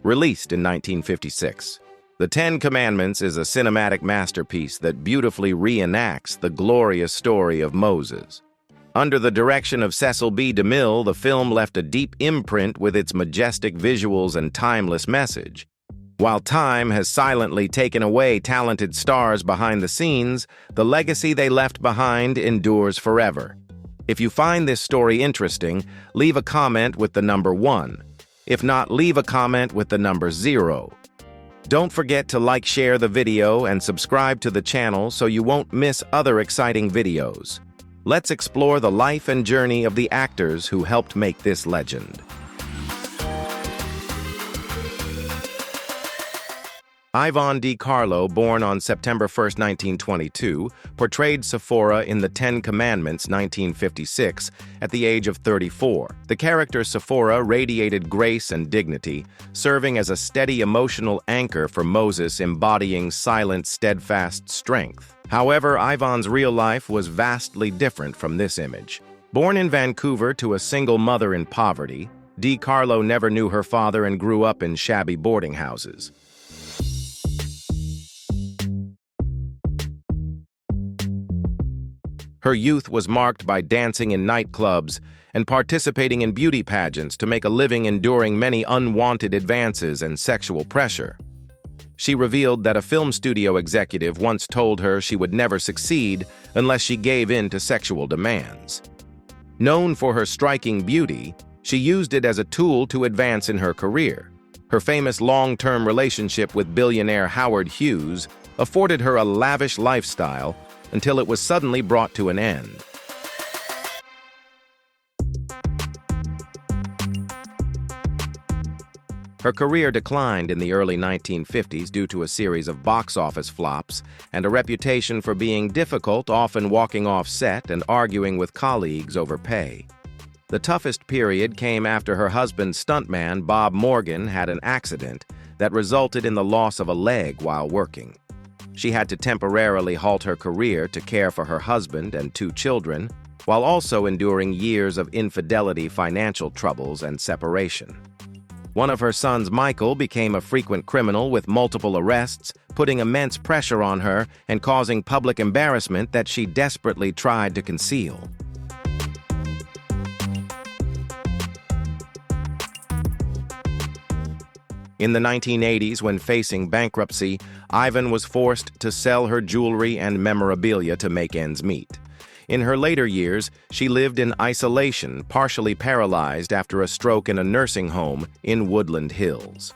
Released in 1956. The Ten Commandments is a cinematic masterpiece that beautifully reenacts the glorious story of Moses. Under the direction of Cecil B. DeMille, the film left a deep imprint with its majestic visuals and timeless message. While time has silently taken away talented stars behind the scenes, the legacy they left behind endures forever. If you find this story interesting, leave a comment with the number 1. If not, leave a comment with the number 0. Don't forget to like, share the video, and subscribe to the channel so you won't miss other exciting videos. Let's explore the life and journey of the actors who helped make this legend. Ivan DiCarlo, born on September 1, 1922, portrayed Sephora in The Ten Commandments, 1956, at the age of 34. The character Sephora radiated grace and dignity, serving as a steady emotional anchor for Moses, embodying silent, steadfast strength. However, Ivan's real life was vastly different from this image. Born in Vancouver to a single mother in poverty, DiCarlo never knew her father and grew up in shabby boarding houses. Her youth was marked by dancing in nightclubs and participating in beauty pageants to make a living, enduring many unwanted advances and sexual pressure. She revealed that a film studio executive once told her she would never succeed unless she gave in to sexual demands. Known for her striking beauty, she used it as a tool to advance in her career. Her famous long-term relationship with billionaire Howard Hughes afforded her a lavish lifestyle until it was suddenly brought to an end. Her career declined in the early 1950s due to a series of box office flops and a reputation for being difficult, often walking off set and arguing with colleagues over pay. The toughest period came after her husband's stuntman, Bob Morgan, had an accident that resulted in the loss of a leg while working. She had to temporarily halt her career to care for her husband and 2 children, while also enduring years of infidelity, financial troubles, and separation. One of her sons, Michael, became a frequent criminal with multiple arrests, putting immense pressure on her and causing public embarrassment that she desperately tried to conceal. In the 1980s, when facing bankruptcy, Ivan was forced to sell her jewelry and memorabilia to make ends meet. In her later years, she lived in isolation, partially paralyzed after a stroke in a nursing home in Woodland Hills.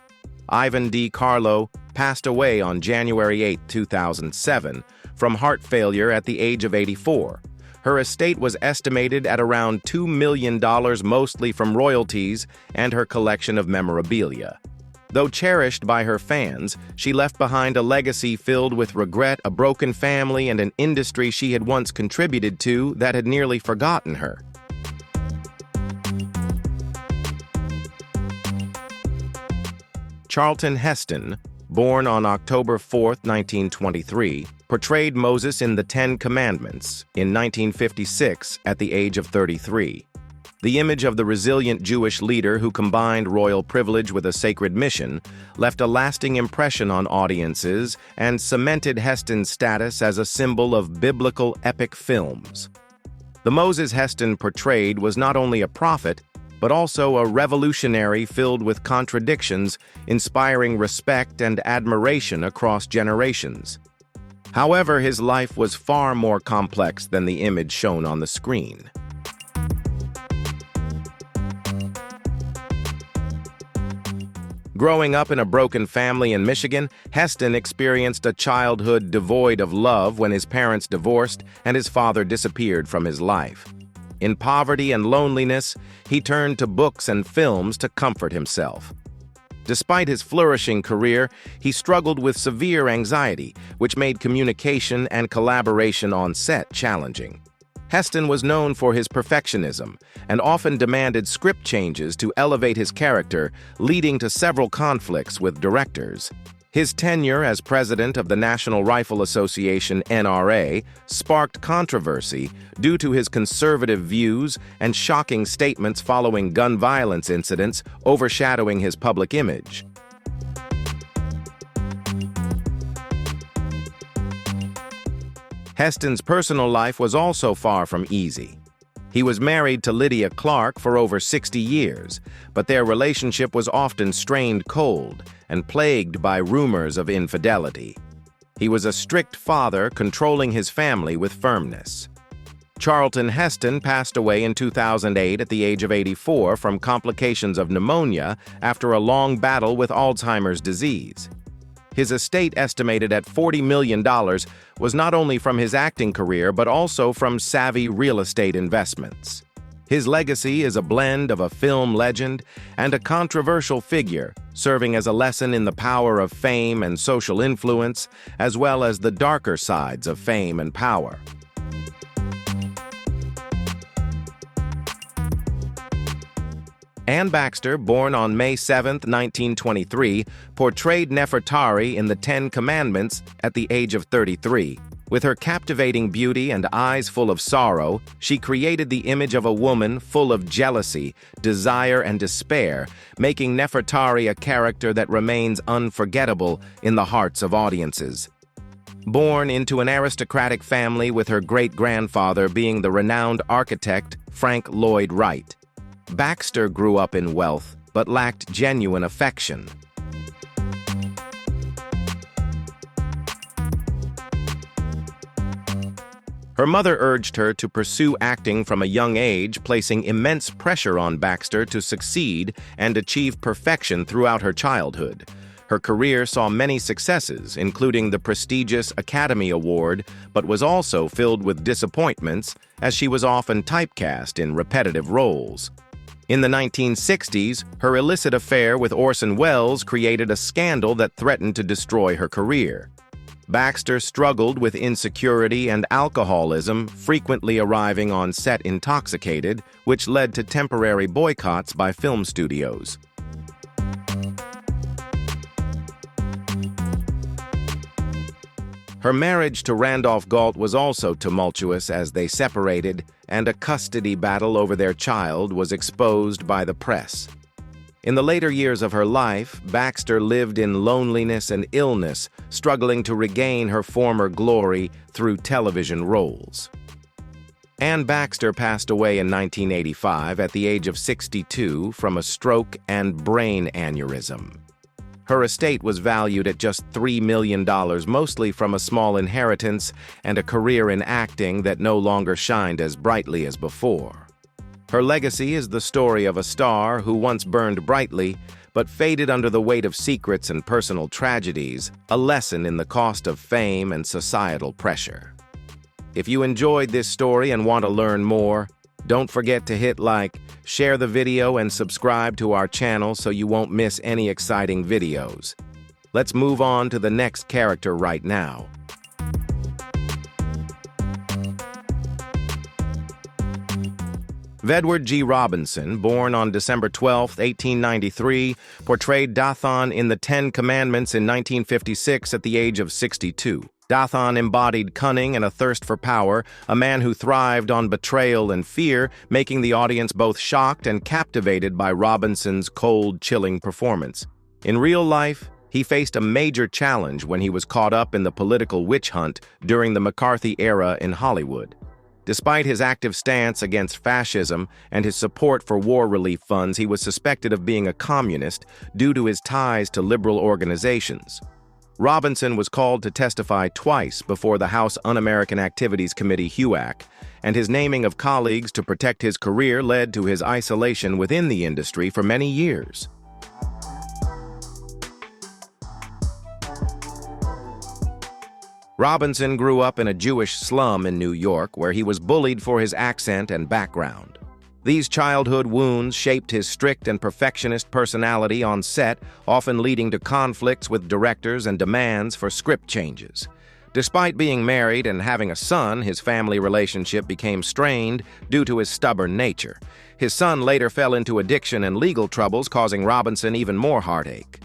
Ivan DiCarlo passed away on January 8, 2007, from heart failure at the age of 84. Her estate was estimated at around $2 million, mostly from royalties and her collection of memorabilia. Though cherished by her fans, she left behind a legacy filled with regret, a broken family, and an industry she had once contributed to that had nearly forgotten her. Charlton Heston, born on October 4, 1923, portrayed Moses in The Ten Commandments in 1956 at the age of 33. The image of the resilient Jewish leader who combined royal privilege with a sacred mission left a lasting impression on audiences and cemented Heston's status as a symbol of biblical epic films. The Moses Heston portrayed was not only a prophet, but also a revolutionary filled with contradictions, inspiring respect and admiration across generations. However, his life was far more complex than the image shown on the screen. Growing up in a broken family in Michigan, Heston experienced a childhood devoid of love when his parents divorced and his father disappeared from his life. In poverty and loneliness, he turned to books and films to comfort himself. Despite his flourishing career, he struggled with severe anxiety, which made communication and collaboration on set challenging. Heston was known for his perfectionism and often demanded script changes to elevate his character, leading to several conflicts with directors. His tenure as president of the National Rifle Association (NRA) sparked controversy due to his conservative views and shocking statements following gun violence incidents overshadowing his public image. Heston's personal life was also far from easy. He was married to Lydia Clark for over 60 years, but their relationship was often strained cold and plagued by rumors of infidelity. He was a strict father, controlling his family with firmness. Charlton Heston passed away in 2008 at the age of 84 from complications of pneumonia after a long battle with Alzheimer's disease. His estate, estimated at $40 million, was not only from his acting career but also from savvy real estate investments. His legacy is a blend of a film legend and a controversial figure, serving as a lesson in the power of fame and social influence, as well as the darker sides of fame and power. Anne Baxter, born on May 7, 1923, portrayed Nefertari in The Ten Commandments at the age of 33. With her captivating beauty and eyes full of sorrow, she created the image of a woman full of jealousy, desire, and despair, making Nefertari a character that remains unforgettable in the hearts of audiences. Born into an aristocratic family with her great-grandfather being the renowned architect Frank Lloyd Wright, Baxter grew up in wealth but lacked genuine affection. Her mother urged her to pursue acting from a young age, placing immense pressure on Baxter to succeed and achieve perfection throughout her childhood. Her career saw many successes, including the prestigious Academy Award, but was also filled with disappointments, as she was often typecast in repetitive roles. In the 1960s, her illicit affair with Orson Welles created a scandal that threatened to destroy her career. Baxter struggled with insecurity and alcoholism, frequently arriving on set intoxicated, which led to temporary boycotts by film studios. Her marriage to Randolph Galt was also tumultuous as they separated, and a custody battle over their child was exposed by the press. In the later years of her life, Baxter lived in loneliness and illness, struggling to regain her former glory through television roles. Anne Baxter passed away in 1985 at the age of 62 from a stroke and brain aneurysm. Her estate was valued at just $3 million, mostly from a small inheritance and a career in acting that no longer shined as brightly as before. Her legacy is the story of a star who once burned brightly, but faded under the weight of secrets and personal tragedies, a lesson in the cost of fame and societal pressure. If you enjoyed this story and want to learn more, don't forget to hit like, share the video, and subscribe to our channel so you won't miss any exciting videos. Let's move on to the next character right now. Edward G. Robinson, born on December 12, 1893, portrayed Dathan in The Ten Commandments in 1956 at the age of 62. Dathan embodied cunning and a thirst for power, a man who thrived on betrayal and fear, making the audience both shocked and captivated by Robinson's cold, chilling performance. In real life, he faced a major challenge when he was caught up in the political witch hunt during the McCarthy era in Hollywood. Despite his active stance against fascism and his support for war relief funds, he was suspected of being a communist due to his ties to liberal organizations. Robinson was called to testify twice before the House Un-American Activities Committee (HUAC), and his naming of colleagues to protect his career led to his isolation within the industry for many years. Robinson grew up in a Jewish slum in New York, where he was bullied for his accent and background. These childhood wounds shaped his strict and perfectionist personality on set, often leading to conflicts with directors and demands for script changes. Despite being married and having a son, his family relationship became strained due to his stubborn nature. His son later fell into addiction and legal troubles, causing Robinson even more heartache.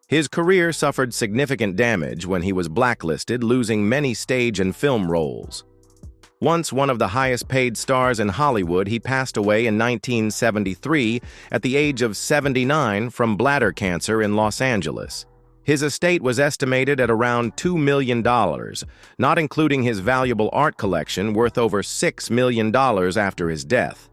His career suffered significant damage when he was blacklisted, losing many stage and film roles. Once one of the highest-paid stars in Hollywood, he passed away in 1973 at the age of 79 from bladder cancer in Los Angeles. His estate was estimated at around $2 million, not including his valuable art collection worth over $6 million after his death.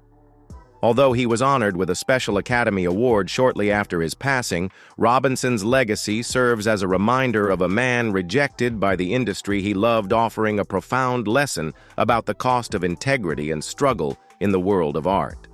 Although he was honored with a Special Academy Award shortly after his passing, Robinson's legacy serves as a reminder of a man rejected by the industry he loved, offering a profound lesson about the cost of integrity and struggle in the world of art.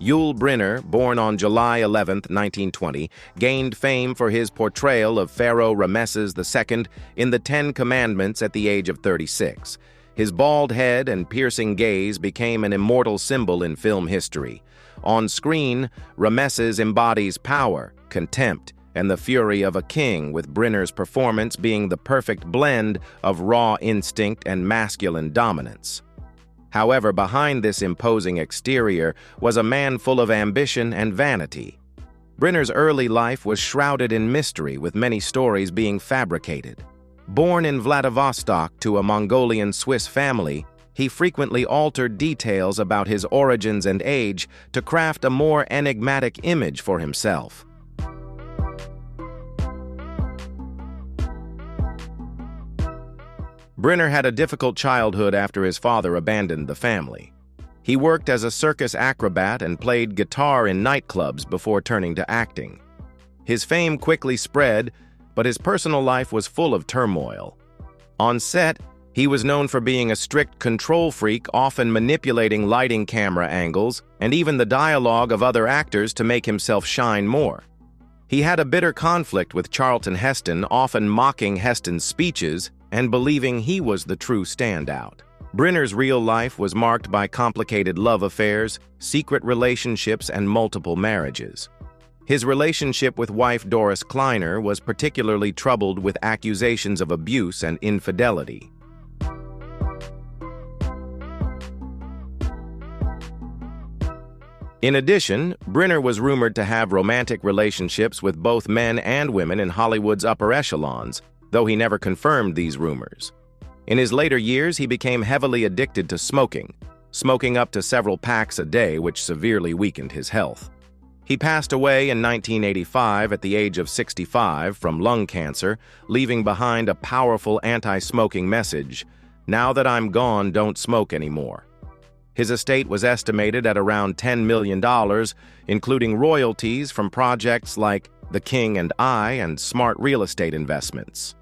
Yul Brynner, born on July 11, 1920, gained fame for his portrayal of Pharaoh Ramesses II in the Ten Commandments at the age of 36. His bald head and piercing gaze became an immortal symbol in film history. On screen, Ramesses embodies power, contempt, and the fury of a king, with Brynner's performance being the perfect blend of raw instinct and masculine dominance. However, behind this imposing exterior was a man full of ambition and vanity. Brynner's early life was shrouded in mystery, with many stories being fabricated. Born in Vladivostok to a Mongolian Swiss family, he frequently altered details about his origins and age to craft a more enigmatic image for himself. Brynner had a difficult childhood after his father abandoned the family. He worked as a circus acrobat and played guitar in nightclubs before turning to acting. His fame quickly spread, but his personal life was full of turmoil. On set, he was known for being a strict control freak, often manipulating lighting, camera angles, and even the dialogue of other actors to make himself shine more. He had a bitter conflict with Charlton Heston, often mocking Heston's speeches and believing he was the true standout. Brynner's real life was marked by complicated love affairs, secret relationships, and multiple marriages. His relationship with wife Doris Kleiner was particularly troubled, with accusations of abuse and infidelity. In addition, Brynner was rumored to have romantic relationships with both men and women in Hollywood's upper echelons, though he never confirmed these rumors. In his later years, he became heavily addicted to smoking up to several packs a day, which severely weakened his health. He passed away in 1985 at the age of 65 from lung cancer, leaving behind a powerful anti-smoking message: "Now that I'm gone, don't smoke anymore." His estate was estimated at around $10 million, including royalties from projects like The King and I and smart real estate investments.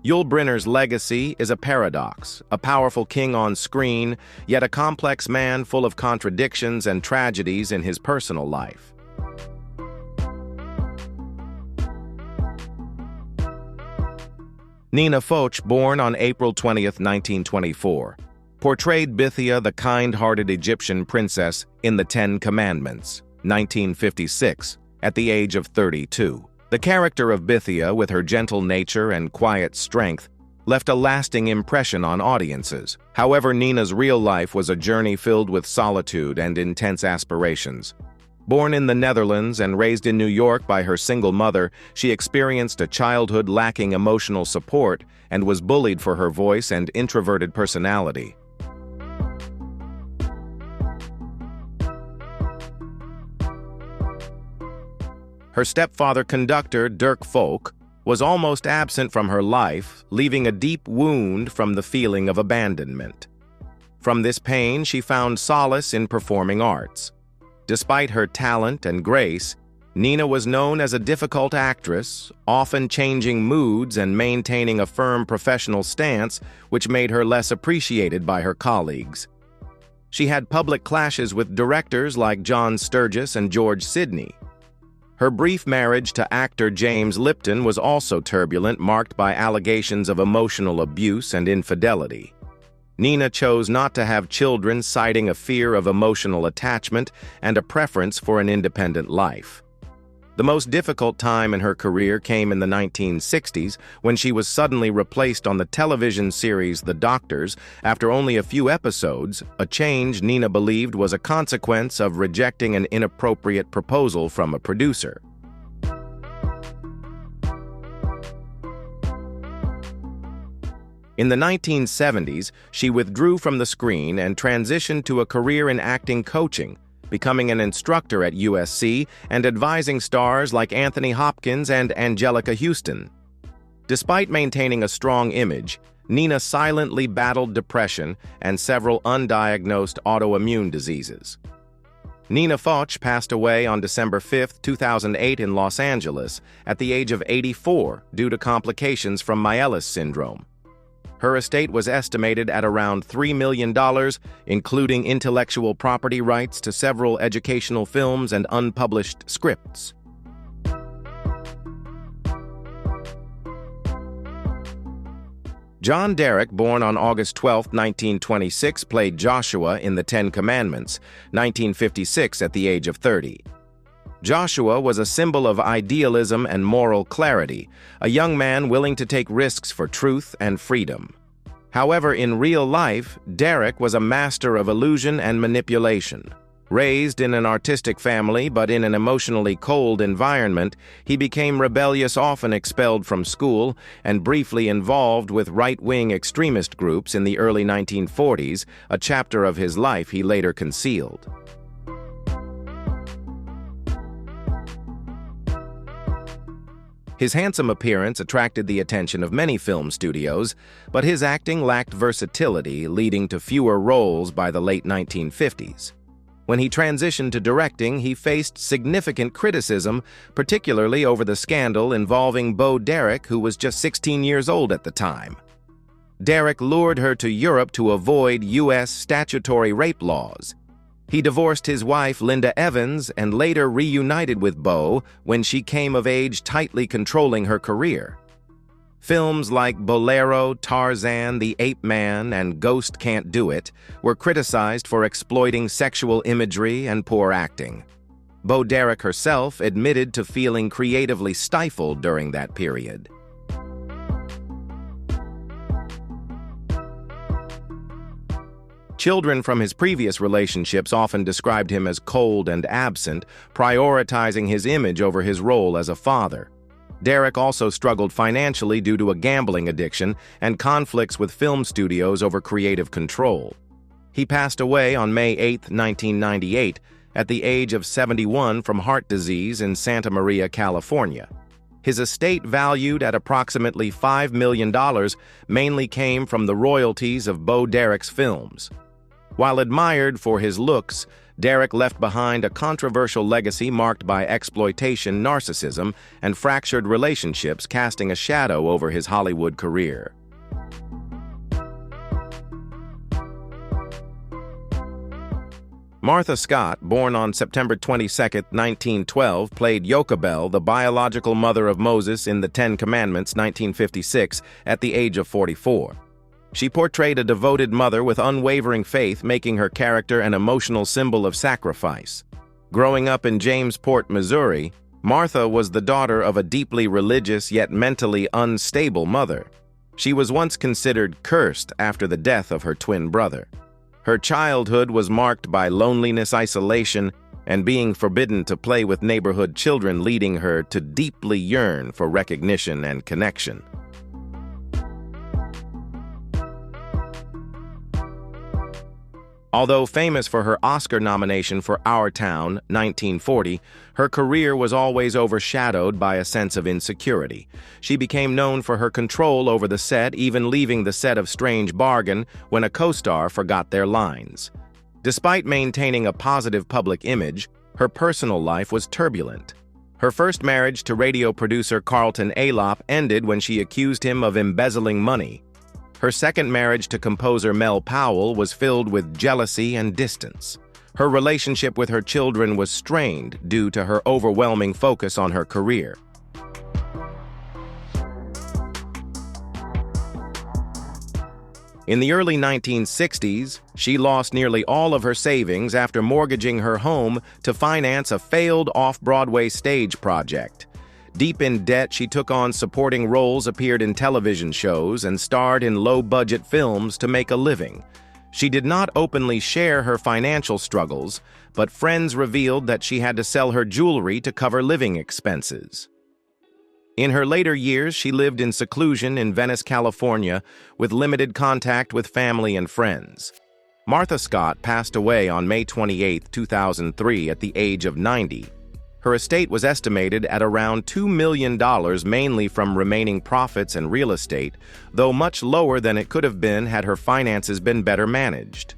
Yul Brynner's legacy is a paradox: a powerful king on screen, yet a complex man full of contradictions and tragedies in his personal life. Nina Foch, born on April 20, 1924, portrayed Bithiya, the kind-hearted Egyptian princess, in The Ten Commandments, 1956, at the age of 32. The character of Bithiya, with her gentle nature and quiet strength, left a lasting impression on audiences. However, Nina's real life was a journey filled with solitude and intense aspirations. Born in the Netherlands and raised in New York by her single mother, she experienced a childhood lacking emotional support and was bullied for her voice and introverted personality. Her stepfather, conductor Dirk Volk, was almost absent from her life, leaving a deep wound from the feeling of abandonment. From this pain, she found solace in performing arts. Despite her talent and grace, Nina was known as a difficult actress, often changing moods and maintaining a firm professional stance, which made her less appreciated by her colleagues. She had public clashes with directors like John Sturges and George Sidney. Her brief marriage to actor James Lipton was also turbulent, marked by allegations of emotional abuse and infidelity. Nina chose not to have children, citing a fear of emotional attachment and a preference for an independent life. The most difficult time in her career came in the 1960s, when she was suddenly replaced on the television series The Doctors after only a few episodes, a change Nina believed was a consequence of rejecting an inappropriate proposal from a producer. In the 1970s, she withdrew from the screen and transitioned to a career in acting coaching, becoming an instructor at USC and advising stars like Anthony Hopkins and Angelica Houston. Despite maintaining a strong image, Nina silently battled depression and several undiagnosed autoimmune diseases. Nina Foch passed away on December 5, 2008 in Los Angeles at the age of 84 due to complications from Mieli's syndrome. Her estate was estimated at around $3 million, including intellectual property rights to several educational films and unpublished scripts. John Derek, born on August 12, 1926, played Joshua in The Ten Commandments, 1956, at the age of 30. Joshua was a symbol of idealism and moral clarity, a young man willing to take risks for truth and freedom. However, in real life, Derek was a master of illusion and manipulation. Raised in an artistic family but in an emotionally cold environment, he became rebellious, often expelled from school, and briefly involved with right-wing extremist groups in the early 1940s, a chapter of his life he later concealed. His handsome appearance attracted the attention of many film studios, but his acting lacked versatility, leading to fewer roles by the late 1950s. When he transitioned to directing, he faced significant criticism, particularly over the scandal involving Bo Derek, who was just 16 years old at the time. Derek lured her to Europe to avoid U.S. statutory rape laws. He divorced his wife, Linda Evans, and later reunited with Bo when she came of age, tightly controlling her career. Films like Bolero, Tarzan, The Ape Man, and Ghost Can't Do It were criticized for exploiting sexual imagery and poor acting. Bo Derek herself admitted to feeling creatively stifled during that period. Children from his previous relationships often described him as cold and absent, prioritizing his image over his role as a father. Derek also struggled financially due to a gambling addiction and conflicts with film studios over creative control. He passed away on May 8, 1998, at the age of 71 from heart disease in Santa Maria, California. His estate, valued at approximately $5 million, mainly came from the royalties of Bo Derek's films. While admired for his looks, Derek left behind a controversial legacy marked by exploitation, narcissism, and fractured relationships, casting a shadow over his Hollywood career. Martha Scott, born on September 22, 1912, played Jochebed, the biological mother of Moses in The Ten Commandments, 1956, at the age of 44. She portrayed a devoted mother with unwavering faith, making her character an emotional symbol of sacrifice. Growing up in Jamesport, Missouri, Martha was the daughter of a deeply religious yet mentally unstable mother. She was once considered cursed after the death of her twin brother. Her childhood was marked by loneliness, isolation, and being forbidden to play with neighborhood children, leading her to deeply yearn for recognition and connection. Although famous for her Oscar nomination for Our Town, 1940, her career was always overshadowed by a sense of insecurity. She became known for her control over the set, even leaving the set of Strange Bargain when a co-star forgot their lines. Despite maintaining a positive public image, her personal life was turbulent. Her first marriage to radio producer Carlton Alop ended when she accused him of embezzling money. Her second marriage to composer Mel Powell was filled with jealousy and distance. Her relationship with her children was strained due to her overwhelming focus on her career. In the early 1960s, she lost nearly all of her savings after mortgaging her home to finance a failed off-Broadway stage project. Deep in debt, she took on supporting roles, appeared in television shows, and starred in low-budget films to make a living. She did not openly share her financial struggles, but friends revealed that she had to sell her jewelry to cover living expenses. In her later years, she lived in seclusion in Venice, California, with limited contact with family and friends. Martha Scott passed away on May 28, 2003 at the age of 90. Her estate was estimated at around $2 million, mainly from remaining profits and real estate, though much lower than it could have been had her finances been better managed.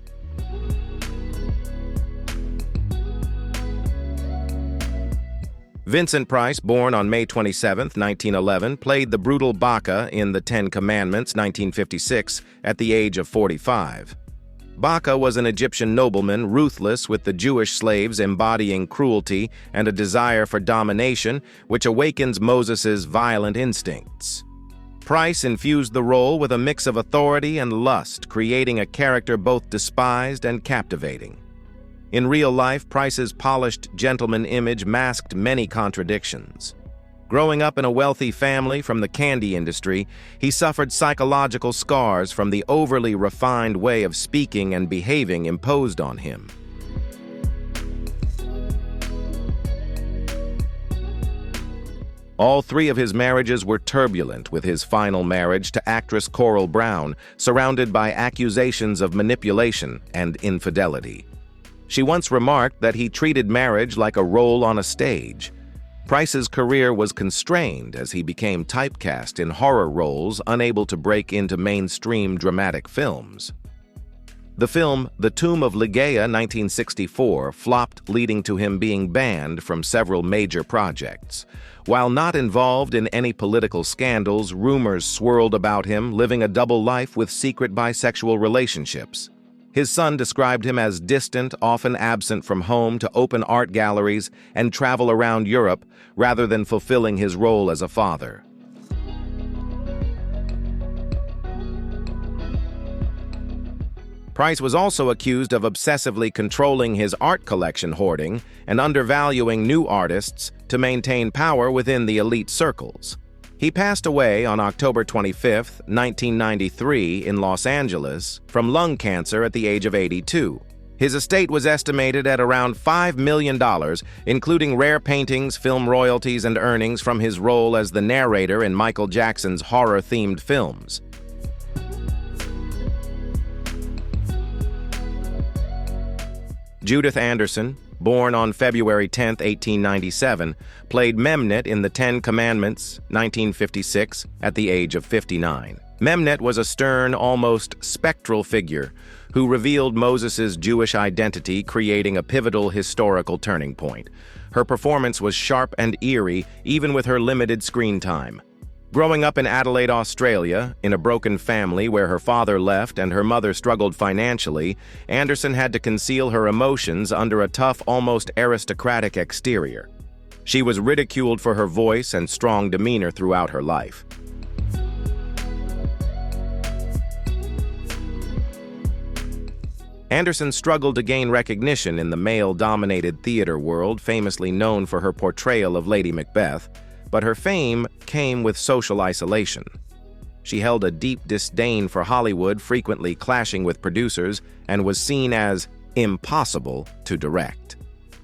Vincent Price, born on May 27, 1911, played the brutal Baca in The Ten Commandments, 1956, at the age of 45. Baca was an Egyptian nobleman, ruthless with the Jewish slaves, embodying cruelty and a desire for domination, which awakens Moses's violent instincts. Price infused the role with a mix of authority and lust, creating a character both despised and captivating. In real life, Price's polished gentleman image masked many contradictions. Growing up in a wealthy family from the candy industry, he suffered psychological scars from the overly refined way of speaking and behaving imposed on him. All three of his marriages were turbulent, with his final marriage to actress Coral Brown surrounded by accusations of manipulation and infidelity. She once remarked that he treated marriage like a role on a stage. Price's career was constrained as he became typecast in horror roles, unable to break into mainstream dramatic films. The film The Tomb of Ligeia, 1964, flopped, leading to him being banned from several major projects. While not involved in any political scandals, rumors swirled about him living a double life with secret bisexual relationships. His son described him as distant, often absent from home to open art galleries and travel around Europe, rather than fulfilling his role as a father. Price was also accused of obsessively controlling his art collection hoarding and undervaluing new artists to maintain power within the elite circles. He passed away on October 25, 1993, in Los Angeles from lung cancer at the age of 82. His estate was estimated at around $5 million, including rare paintings, film royalties, and earnings from his role as the narrator in Michael Jackson's horror-themed films. Judith Anderson, born on February 10, 1897, played Memnet in The Ten Commandments, 1956, at the age of 59. Memnet was a stern, almost spectral figure who revealed Moses's Jewish identity, creating a pivotal historical turning point. Her performance was sharp and eerie, even with her limited screen time. Growing up in Adelaide, Australia, in a broken family where her father left and her mother struggled financially, Anderson had to conceal her emotions under a tough, almost aristocratic exterior. She was ridiculed for her voice and strong demeanor throughout her life. Anderson struggled to gain recognition in the male-dominated theater world, famously known for her portrayal of Lady Macbeth, but her fame came with social isolation. She held a deep disdain for Hollywood, frequently clashing with producers, and was seen as impossible to direct.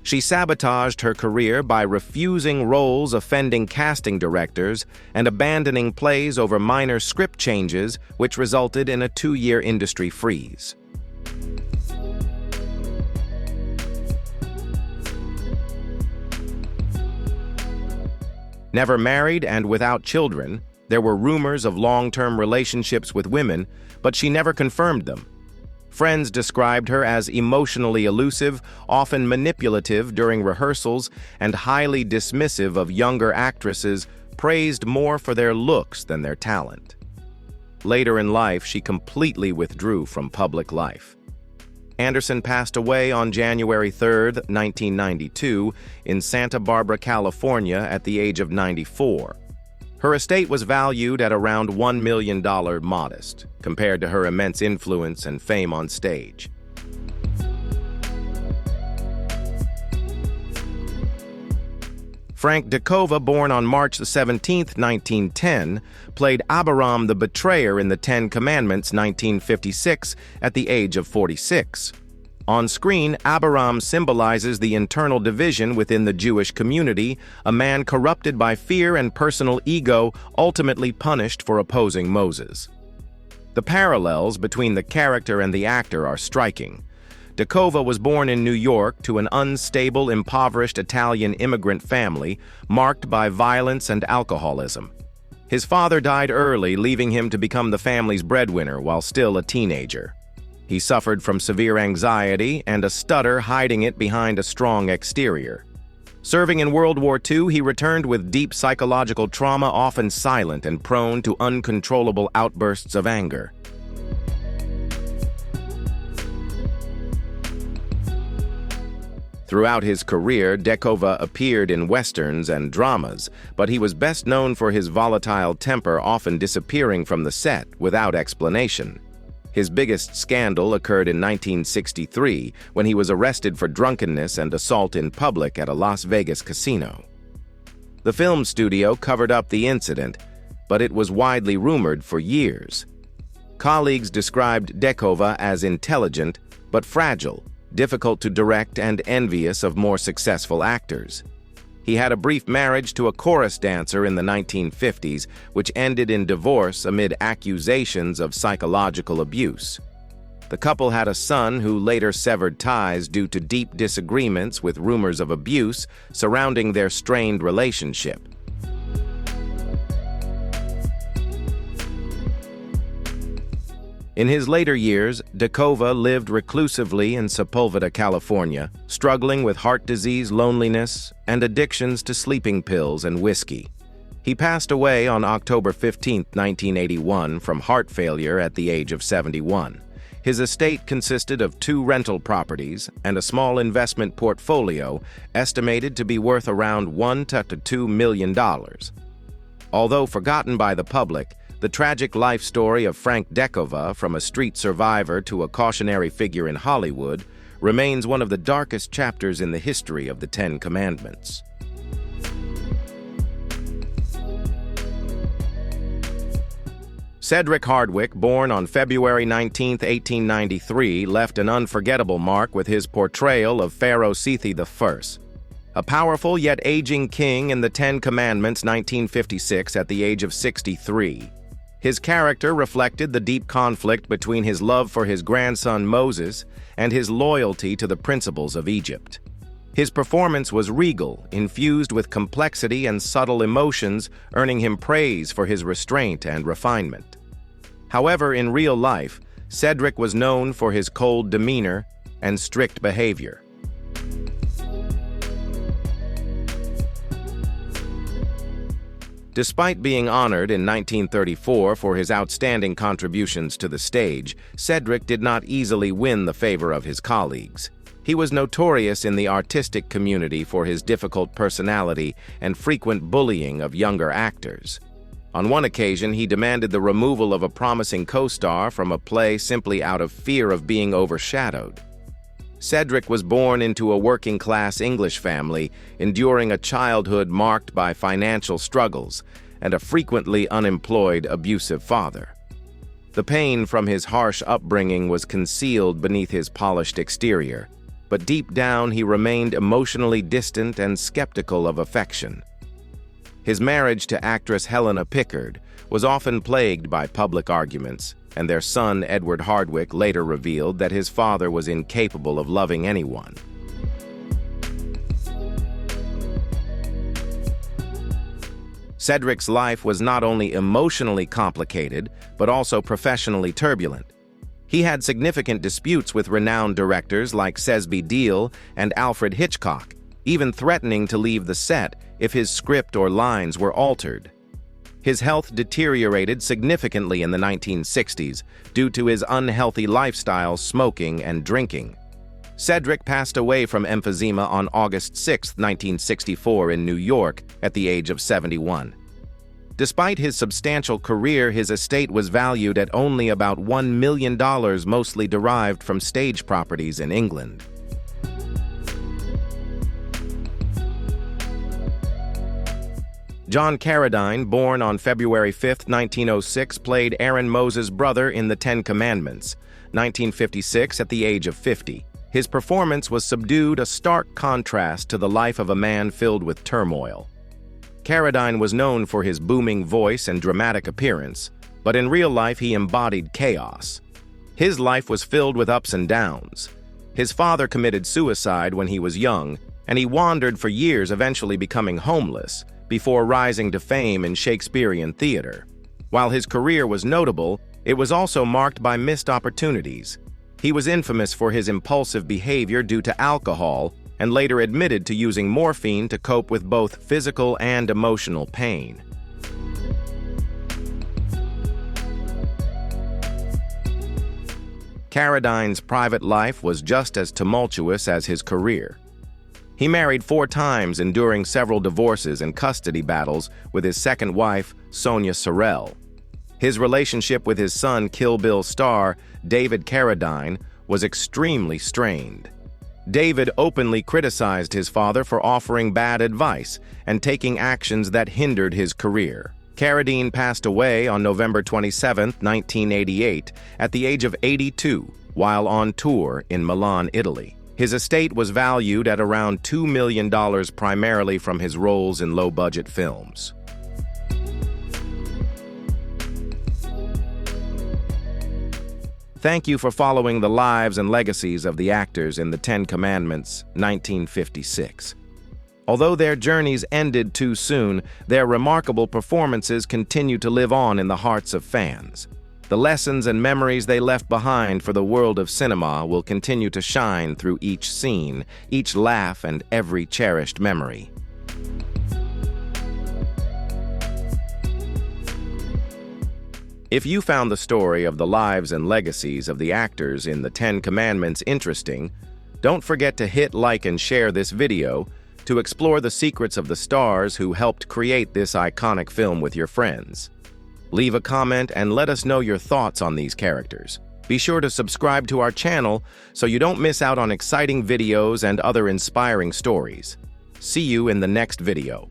She sabotaged her career by refusing roles, offending casting directors, and abandoning plays over minor script changes, which resulted in a 2-year industry freeze. Never married and without children, there were rumors of long-term relationships with women, but she never confirmed them. Friends described her as emotionally elusive, often manipulative during rehearsals, and highly dismissive of younger actresses, praised more for their looks than their talent. Later in life, she completely withdrew from public life. Anderson passed away on January 3, 1992, in Santa Barbara, California, at the age of 94. Her estate was valued at around $1 million, modest, compared to her immense influence and fame on stage. Frank Decova, born on March 17, 1910, played Abiram the Betrayer in The Ten Commandments, 1956, at the age of 46. On screen, Abiram symbolizes the internal division within the Jewish community, a man corrupted by fear and personal ego, ultimately punished for opposing Moses. The parallels between the character and the actor are striking. Decova was born in New York to an unstable, impoverished Italian immigrant family marked by violence and alcoholism. His father died early, leaving him to become the family's breadwinner while still a teenager. He suffered from severe anxiety and a stutter, hiding it behind a strong exterior. Serving in World War II, he returned with deep psychological trauma, often silent and prone to uncontrollable outbursts of anger. Throughout his career, Decova appeared in westerns and dramas, but he was best known for his volatile temper, often disappearing from the set without explanation. His biggest scandal occurred in 1963 when he was arrested for drunkenness and assault in public at a Las Vegas casino. The film studio covered up the incident, but it was widely rumored for years. Colleagues described Decova as intelligent but fragile, difficult to direct, and envious of more successful actors. He had a brief marriage to a chorus dancer in the 1950s, which ended in divorce amid accusations of psychological abuse. The couple had a son who later severed ties due to deep disagreements with rumors of abuse surrounding their strained relationship. In his later years, Decova lived reclusively in Sepulveda, California, struggling with heart disease, loneliness, and addictions to sleeping pills and whiskey. He passed away on October 15, 1981, from heart failure at the age of 71. His estate consisted of 2 rental properties and a small investment portfolio estimated to be worth around $1 to $2 million. Although forgotten by the public, the tragic life story of Frank Decova, from a street survivor to a cautionary figure in Hollywood, remains one of the darkest chapters in the history of the Ten Commandments. Cedric Hardwicke, born on February 19, 1893, left an unforgettable mark with his portrayal of Pharaoh Sethi I, a powerful yet aging king in the Ten Commandments, 1956, at the age of 63. His character reflected the deep conflict between his love for his grandson Moses and his loyalty to the principles of Egypt. His performance was regal, infused with complexity and subtle emotions, earning him praise for his restraint and refinement. However, in real life, Cedric was known for his cold demeanor and strict behavior. Despite being honored in 1934 for his outstanding contributions to the stage, Cedric did not easily win the favor of his colleagues. He was notorious in the artistic community for his difficult personality and frequent bullying of younger actors. On one occasion, he demanded the removal of a promising co-star from a play simply out of fear of being overshadowed. Cedric was born into a working-class English family, enduring a childhood marked by financial struggles and a frequently unemployed, abusive father. The pain from his harsh upbringing was concealed beneath his polished exterior, but deep down he remained emotionally distant and skeptical of affection. His marriage to actress Helena Pickard was often plagued by public arguments, and their son Edward Hardwicke later revealed that his father was incapable of loving anyone. Cedric's life was not only emotionally complicated, but also professionally turbulent. He had significant disputes with renowned directors like Cesby Deal and Alfred Hitchcock, even threatening to leave the set if his script or lines were altered. His health deteriorated significantly in the 1960s due to his unhealthy lifestyle, smoking, and drinking. Cedric passed away from emphysema on August 6, 1964 in New York at the age of 71. Despite his substantial career, his estate was valued at only about $1 million, mostly derived from stage properties in England. John Carradine, born on February 5, 1906, played Aaron Moses' brother in The Ten Commandments, 1956, at the age of 50. His performance was subdued, a stark contrast to the life of a man filled with turmoil. Carradine was known for his booming voice and dramatic appearance, but in real life he embodied chaos. His life was filled with ups and downs. His father committed suicide when he was young, and he wandered for years, eventually becoming homeless, before rising to fame in Shakespearean theater. While his career was notable, it was also marked by missed opportunities. He was infamous for his impulsive behavior due to alcohol, and later admitted to using morphine to cope with both physical and emotional pain. Carradine's private life was just as tumultuous as his career. He married 4 times, enduring several divorces and custody battles with his second wife, Sonia Sorrell. His relationship with his son, Kill Bill star David Carradine, was extremely strained. David openly criticized his father for offering bad advice and taking actions that hindered his career. Carradine passed away on November 27, 1988, at the age of 82, while on tour in Milan, Italy. His estate was valued at around $2 million, primarily from his roles in low-budget films. Thank you for following the lives and legacies of the actors in The 10 Commandments, 1956. Although their journeys ended too soon, their remarkable performances continue to live on in the hearts of fans. The lessons and memories they left behind for the world of cinema will continue to shine through each scene, each laugh, and every cherished memory. If you found the story of the lives and legacies of the actors in The 10 Commandments interesting, don't forget to hit like and share this video to explore the secrets of the stars who helped create this iconic film with your friends. Leave a comment and let us know your thoughts on these characters. Be sure to subscribe to our channel so you don't miss out on exciting videos and other inspiring stories. See you in the next video.